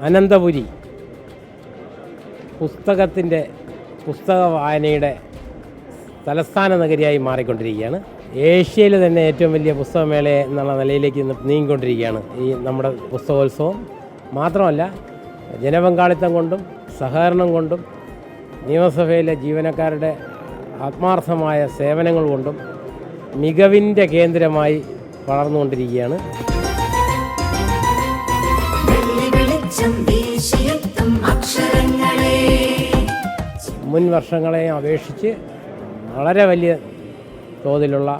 അനന്തപുരി പുസ്തക വായനയുടെ തലസ്ഥാന നഗരിയായി മാറിക്കൊണ്ടിരിക്കുകയാണ്. ഏഷ്യയിൽ തന്നെ ഏറ്റവും വലിയ പുസ്തകമേള എന്നുള്ള നിലയിലേക്ക് നീങ്ങിക്കൊണ്ടിരിക്കുകയാണ് ഈ നമ്മുടെ പുസ്തകോത്സവം. മാത്രമല്ല, ജനപങ്കാളിത്തം കൊണ്ടും സഹകരണം കൊണ്ടും നിയമസഭയിലെ ജീവനക്കാരുടെ ആത്മാർത്ഥമായ സേവനങ്ങൾ കൊണ്ടും മികവിൻ്റെ കേന്ദ്രമായി വളർന്നുകൊണ്ടിരിക്കുകയാണ്. മുൻ വർഷങ്ങളെ അപേക്ഷിച്ച് വളരെ വലിയ തോതിലുള്ള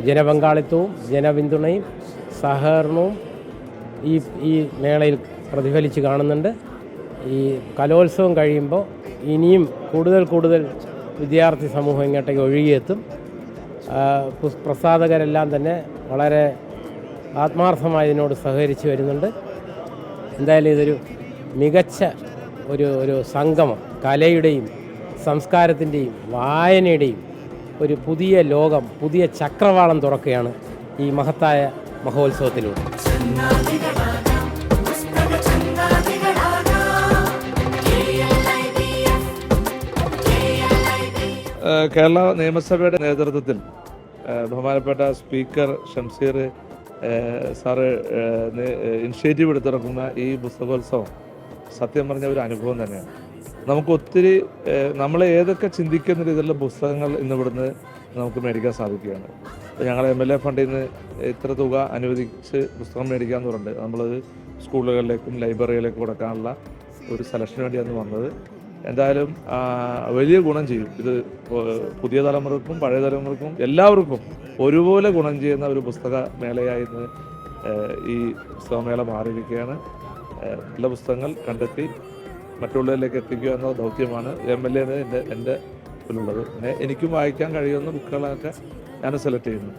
ജനപങ്കാളിത്തവും ജനപിന്തുണയും സഹകരണവും ഈ മേളയിൽ പ്രതിഫലിച്ച് കാണുന്നുണ്ട്. ഈ കലോത്സവം കഴിയുമ്പോൾ ഇനിയും കൂടുതൽ വിദ്യാർത്ഥി സമൂഹം ഇങ്ങോട്ടേക്ക് ഒഴുകിയെത്തും. പ്രസാധകരെല്ലാം തന്നെ വളരെ ആത്മാർത്ഥമായി ഇതിനോട് സഹകരിച്ച് വരുന്നുണ്ട്. എന്തായാലും ഇതൊരു മികച്ച ഒരു സംഗമം, കലയുടെയും സംസ്കാരത്തിൻ്റെയും വായനയുടെയും ഒരു പുതിയ ലോകം, പുതിയ ചക്രവാളം തുറക്കുകയാണ് ഈ മഹത്തായ മഹോത്സവത്തിലൂടെ. കേരള നിയമസഭയുടെ നേതൃത്വത്തിൽ ബഹുമാനപ്പെട്ട സ്പീക്കർ ഷംസീർ സാറ് ഇനിഷ്യേറ്റീവ് എടുത്തിറക്കുന്ന ഈ പുസ്തകോത്സവം സത്യം പറഞ്ഞ ഒരു അനുഭവം തന്നെയാണ്. നമുക്ക് ഒത്തിരി നമ്മളെ ഏതൊക്കെ ചിന്തിക്കുന്ന രീതിയിലുള്ള പുസ്തകങ്ങൾ ഇന്നിവിടുന്ന് നമുക്ക് മേടിക്കാൻ സാധിക്കുകയാണ്. ഞങ്ങൾ MLA ഫണ്ടിൽ നിന്ന് ഇത്ര തുക അനുവദിച്ച് പുസ്തകം മേടിക്കാമെന്ന് പറഞ്ഞിട്ട് നമ്മളത് സ്കൂളുകളിലേക്കും ലൈബ്രറികളിലേക്കും കൊടുക്കാനുള്ള ഒരു സെലക്ഷന് വേണ്ടിയാണ് വന്നത്. എന്തായാലും വലിയ ഗുണം ചെയ്യും ഇത്. പുതിയ തലമുറക്കും പഴയ തലമുറക്കും എല്ലാവർക്കും ഒരുപോലെ ഗുണം ചെയ്യുന്ന ഒരു പുസ്തക മേളയായി ഇന്ന് ഈ പുസ്തകമേള മാറിയിരിക്കുകയാണ്. നല്ല പുസ്തകങ്ങൾ കണ്ടെത്തി മറ്റുള്ളവരിലേക്ക് എത്തിക്കുക എന്ന ദൗത്യമാണ് MLA എൻ്റെ ഉള്ളത്. എനിക്കും വായിക്കാൻ കഴിയുന്ന ബുക്കുകളൊക്കെ ഞാൻ സെലക്ട് ചെയ്യുന്നു.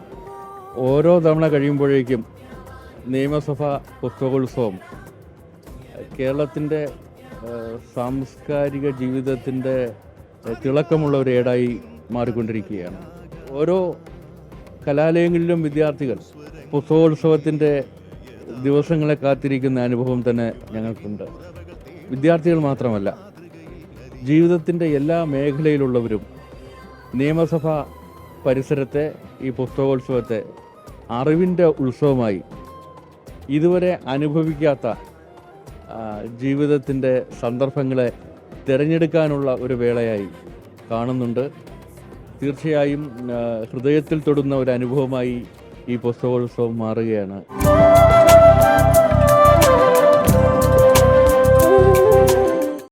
ഓരോ തവണ കഴിയുമ്പോഴേക്കും നിയമസഭാ പുസ്തകോത്സവം കേരളത്തിൻ്റെ സാംസ്കാരിക ജീവിതത്തിൻ്റെ തിളക്കമുള്ള ഒരു ഏടായി മാറിക്കൊണ്ടിരിക്കുകയാണ്. ഓരോ കലാലയങ്ങളിലും വിദ്യാർത്ഥികൾ പുസ്തകോത്സവത്തിൻ്റെ ദിവസങ്ങളെ കാത്തിരിക്കുന്ന അനുഭവം തന്നെ ഞങ്ങൾക്കുണ്ട്. വിദ്യാർത്ഥികൾ മാത്രമല്ല, ജീവിതത്തിൻ്റെ എല്ലാ മേഖലയിലുള്ളവരും നിയമസഭാ പരിസരത്തെ ഈ പുസ്തകോത്സവത്തെ അറിവിൻ്റെ ഉത്സവമായി ഇതുവരെ അനുഭവിക്കാത്ത ജീവിതത്തിൻ്റെ സന്ദർഭങ്ങളെ തിരഞ്ഞെടുക്കാനുള്ള ഒരു വേളയായി കാണുന്നുണ്ട്. തീർച്ചയായും ഹൃദയത്തിൽ തൊടുന്ന ഒരു അനുഭവമായി ഈ പുസ്തകോത്സവം മാറുകയാണ്.